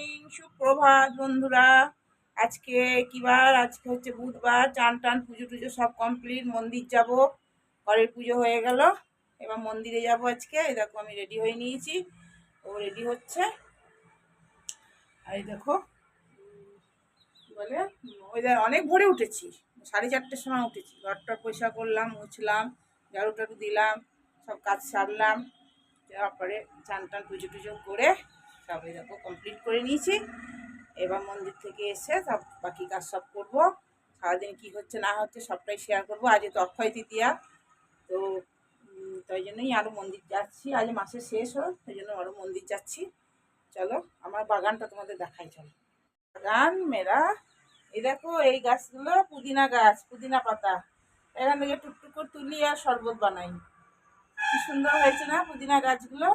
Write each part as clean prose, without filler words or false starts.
Morning, সুপ্রভাত বন্ধুরা। আজকে কি বার? আজকে হচ্ছে বুধবার। চান টান পুজো টুজো সব কমপ্লিট। মন্দির যাব, ঘরের পুজো হয়ে গেল, এবার মন্দিরে যাব আজকে। এই দেখো আমি রেডি হয়ে নিয়েছি, ও রেডি হচ্ছে। আর এই দেখো কি বলে, ওই অনেক ভোরে উঠেছি, 4:30টার সময় উঠেছি। ঘরটা পরিষ্কার করলাম, মুছলাম, ঝাড়ু টাড়ু দিলাম, সব কাজ সারলাম। তারপরে চান টান পুজো টুজো করে সব এই দেখো কমপ্লিট করে নিয়েছি। এবার মন্দির থেকে এসে সব বাকি কাজ সব করবো। সারাদিন কী হচ্ছে না হচ্ছে সবটাই শেয়ার করবো। আজ তো অক্ষয় তৃতীয়া, তো তাই জন্যই আরও মন্দির যাচ্ছি। আজ মাসের শেষ হয়, সেই জন্য আরও মন্দির যাচ্ছি। চলো আমার বাগানটা তোমাদের দেখাই। চলো বাগান মেরা। এই দেখো এই গাছগুলো পুদিনা গাছ, পুদিনা পাতা। এখান থেকে টুকটুক করে তুলি আর শরবত বানাই। কি সুন্দর হয়েছে না পুদিনা গাছগুলো।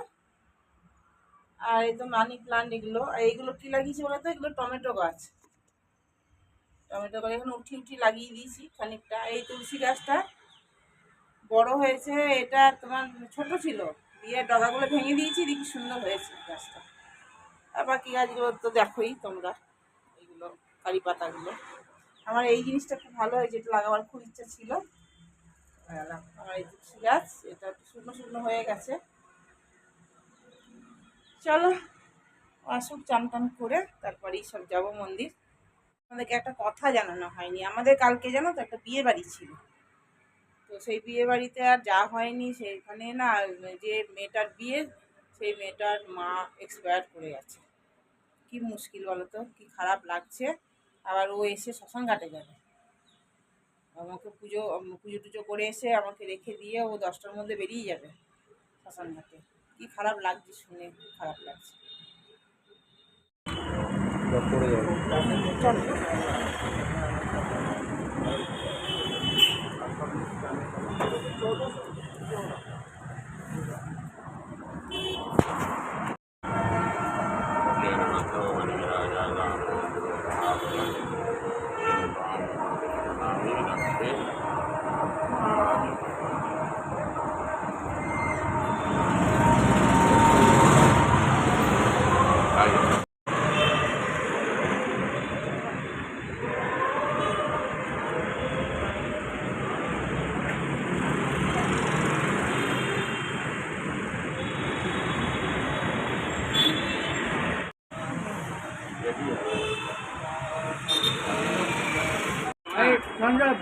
আর এই তো মানি প্লান্ট, এগুলো। আর এইগুলো কি লাগিয়েছি বলতো? এগুলো টমেটো গাছ। টমেটো গাছ এখন উঠি লাগিয়ে দিয়েছি খানিকটা। এই তুলসী গাছটা বড় হয়েছে, এটা তোমার ছোট ছিল, দিয়ে ডগাগুলো ভেঙে দিয়েছি, দেখি সুন্দর হয়েছে গাছটা। আর বাকি গাছগুলো তো দেখোই তোমরা, এইগুলো কারি পাতাগুলো। আমার এই জিনিসটা খুব ভালো হয়েছে, এটা লাগাবার খুব ইচ্ছা ছিল। আমার এই তুলসী গাছ, এটা শুকনো শুকনো হয়ে গেছে। চলো আসুক, চান টান করে তারপরেই সব যাবো মন্দির। আমাদেরকে একটা কথা জানানো হয়নি, আমাদের কালকে জানো তো একটা বিয়ে বাড়ি ছিল। তো সেই বিয়ে বাড়িতে আর যাওয়া হয়নি। সেইখানে না, যে মেয়েটার বিয়ে, সেই মেয়েটার মা এক্সপায়ার করে গেছে। কি মুশকিল বলো তো, কি খারাপ লাগছে। আবার ও এসে শ্মশান ঘাটে যাবে, আমাকে পুজো পুজো টুজো করে এসে আমাকে রেখে দিয়ে ও 10টার মধ্যে বেরিয়ে যাবে শ্মশান ঘাটে। কি খারাপ লাগছে শুনে, খুব খারাপ লাগছে। চলো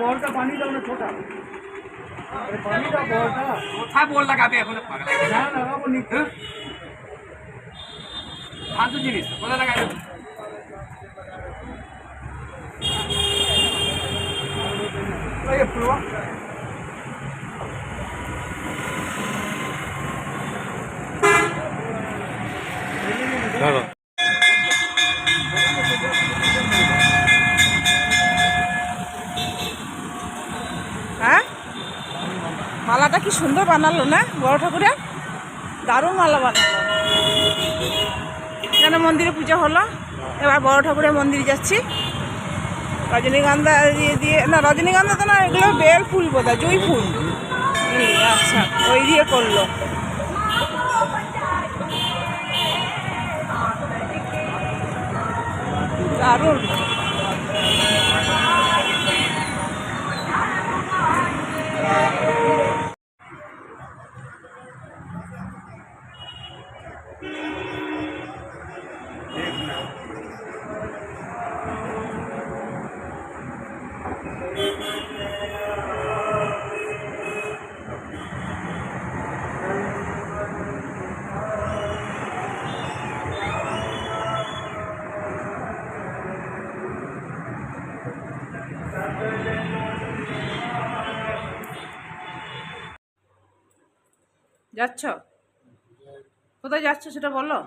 বলটা পানি দাও না, ছোটা পানিটা বলটা কোথায় বল লাগাবে এখন? না লাগাবো নিতে ফালতু জিনিস কোথায় লাগাবে? হ্যাঁ, মালাটা কি সুন্দর বানালো না বড় ঠাকুরের, দারুণ মালা বানালো। এখানে মন্দিরে পুজো হলো, এবার বড় ঠাকুরের মন্দিরে যাচ্ছি। রজনীগন্ধা দিয়ে দিয়ে, না রজনীগন্ধা তো না, এগুলো বেল ফুল বোধহয়, জুঁই ফুল। আচ্ছা, ওই দিয়ে করলো। দারুণ। যাচ্ছ কোথায়? যাচ্ছ সেটা বলো।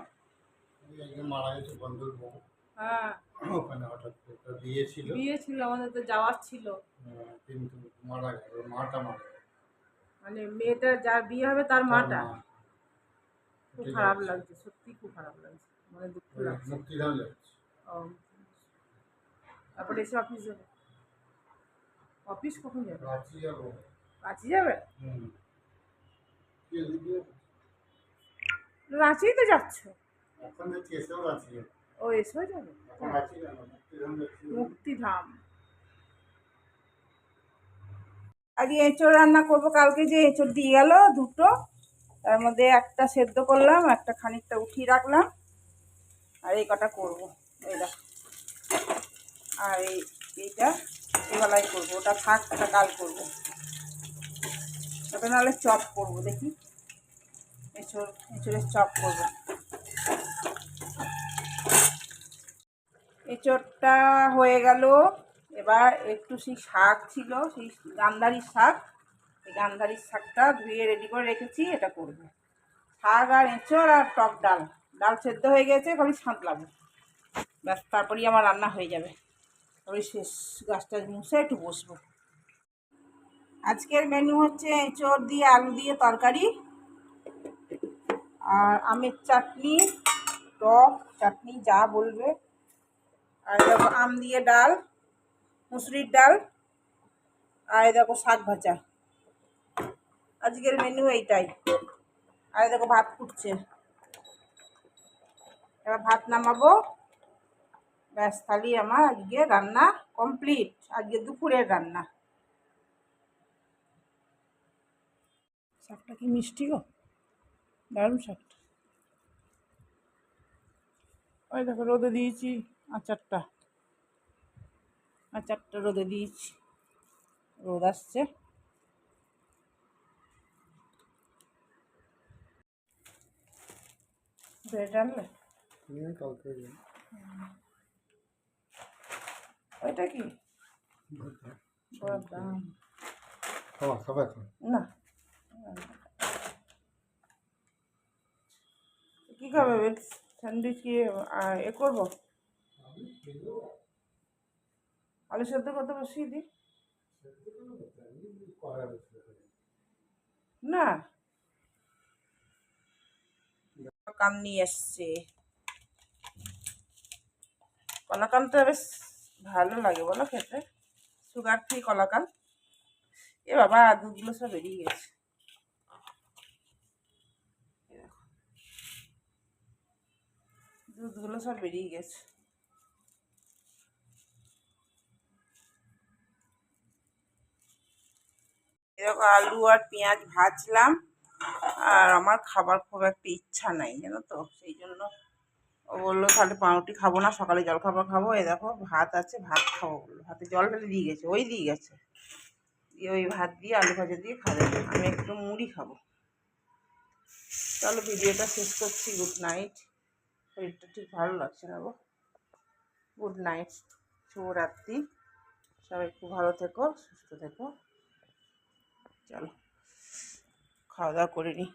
মারা গেছে বন্ধুর বউ, হ্যাঁ ওখানে হঠাৎ করে বিয়ে ছিল, বিয়ে ছিল, আমাদের তো যাওয়ার ছিল। কিন্তু মারা গেল, মাটা মারা গেল। মানে মেয়েটা যার বিয়ে হবে তার মাটা। খুব ঠিক খারাপ আছে। লাগছে, সত্যি খুব খারাপ লাগছে, মানে দুঃখ লাগছে। মুক্তিধাম যাচ্ছে। ও, তারপরে এসে অফিস যাবে। অফিস কখন যাবে? রাঁচি যাবো। রাঁচি যাবে? এদিকে রাঁচিই তো যাচ্ছ। এখন দেখছি এসেও রাঁচি যাবো। ও এসে যাবে মুক্তিধাম। আজকে এঁচড় রান্না করবো, কালকে যে এঁচড় দিয়ে গেল দুটো, তার মধ্যে একটা সেদ্ধ করলাম, একটা খানিকটা উঠিয়ে রাখলাম, আর এই কটা করবো। এই দেখ, আর এইটা এবেলায় করবো, ওটা থাক, ওটা কাল করবো। ওটা নাহলে চপ করবো, দেখি এঁচড়ের চপ করবো। এঁচড়টা হয়ে গেল। এবার একটু সেই শাক ছিল, সেই গান্ধারির শাক, এই গান্ধারির শাকটা ধুয়ে রেডি করে রেখেছি, এটা করবো। শাক আর এঁচড় আর টক ডাল, ডাল সেদ্ধ হয়ে গেছে, খালি সাঁতলাবো, ব্যাস তারপরেই আমার রান্না হয়ে যাবে। ওই শেষ, গাছটা মুছে একটু বসবো। আজকের মেনু হচ্ছে এঁচড় দিয়ে আলু দিয়ে তরকারি, আর আমের চাটনি, টক চাটনি যা বলবে, আর দেখো আম দিয়ে ডাল, মুসুরির ডাল, আর দেখো শাক ভাজা। আজকের মেনু এইটাই। আর দেখো ভাত ফুটছে, এবার ভাত নামাবো, ব্যাস তাহলেই আমার আজকে রান্না কমপ্লিট, আজকে দুপুরের রান্না। শাকটা কি মিষ্টি গো, দারুণ শাকটা। ওই দেখো রোদে দিয়েছি আচারটা, আচারটা রোদে দিয়েছি, রোদ আসছে। ব্রেড আনলে ওইটা কি বড় দাম না, কী খাবে ব্রেড স্যান্ডউইচ কি এ করবো, আলু সেদ্ধ করতে বসিয়ে দিই না। কান নিয়ে এসছে, কলাকানটা বেশ ভালো লাগে বলো খেতে, সুগার ফ্রি কলাকান। এ বাবা দুধগুলো সব বেরিয়ে গেছে, দুধগুলো সব বেরিয়ে গেছে। এরকম আলু আর পেঁয়াজ ভাজলাম, আর আমার খাবার খুব একটা ইচ্ছা নাই জানো তো, সেই জন্য ও বললো তাহলে পাউরুটি খাবো না, সকালে জল খাবার খাবো। এই দেখো ভাত আছে, ভাত খাবো বললো, ভাতে জল ঢেলে দিয়ে গেছে, ওই দিয়ে গেছে, দিয়ে ওই ভাত দিয়ে আলু ভাজা দিয়ে খাবে, আমি একটু মুড়ি খাবো। চলো ভিডিওটা শেষ করছি, গুড নাইট। শরীরটা ঠিক ভালো লাগছে না গো, গুড নাইট, শুভরাত্রি, সবাই খুব ভালো থেকো, সুস্থ থেকো। চলো খাওয়া দাওয়া করে নিই।